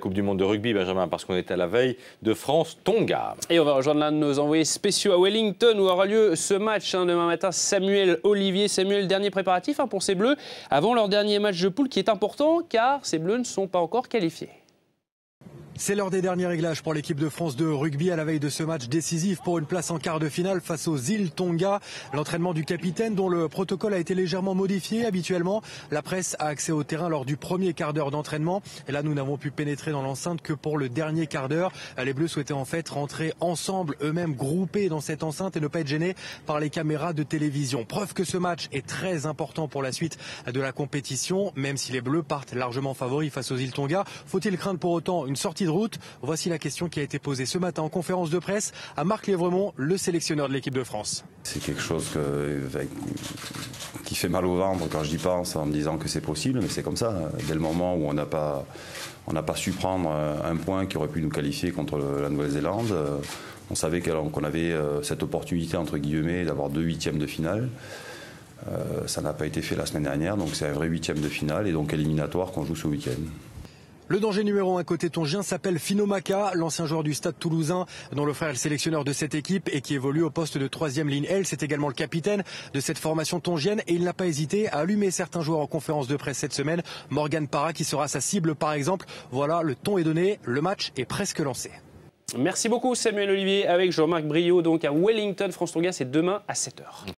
Coupe du monde de rugby, Benjamin, parce qu'on était à la veille de France-Tonga. Et on va rejoindre l'un de nos envoyés spéciaux à Wellington où aura lieu ce match demain matin. Samuel Olivier. Samuel, dernier préparatif pour ces Bleus avant leur dernier match de poule qui est important car ces Bleus ne sont pas encore qualifiés. C'est l'heure des derniers réglages pour l'équipe de France de rugby à la veille de ce match décisif pour une place en quart de finale face aux îles Tonga. L'entraînement du capitaine dont le protocole a été légèrement modifié. Habituellement, la presse a accès au terrain lors du premier quart d'heure d'entraînement. Et là, nous n'avons pu pénétrer dans l'enceinte que pour le dernier quart d'heure. Les Bleus souhaitaient en fait rentrer ensemble, eux-mêmes groupés dans cette enceinte et ne pas être gênés par les caméras de télévision. Preuve que ce match est très important pour la suite de la compétition. Même si les Bleus partent largement favoris face aux îles Tonga, faut-il craindre pour autant une sortie de route? Voici la question qui a été posée ce matin en conférence de presse à Marc Lévremont, le sélectionneur de l'équipe de France. C'est quelque chose qui fait mal au ventre quand j'y pense en me disant que c'est possible, mais c'est comme ça. Dès le moment où on n'a pas su prendre un point qui aurait pu nous qualifier contre la Nouvelle-Zélande, on savait qu'on avait cette opportunité entre guillemets d'avoir 2 huitièmes de finale. Ça n'a pas été fait la semaine dernière, donc c'est un vrai huitième de finale et donc éliminatoire qu'on joue ce week-end. Le danger numéro 1 côté tongien s'appelle Fino Maka, l'ancien joueur du Stade Toulousain, dont le frère est le sélectionneur de cette équipe et qui évolue au poste de 3e ligne L. C'est également le capitaine de cette formation tongienne et il n'a pas hésité à allumer certains joueurs en conférence de presse cette semaine. Morgan Parra qui sera sa cible par exemple. Voilà, le ton est donné, le match est presque lancé. Merci beaucoup Samuel Olivier avec Jean-Marc Briot donc à Wellington. France-Tonga, c'est demain à 7h.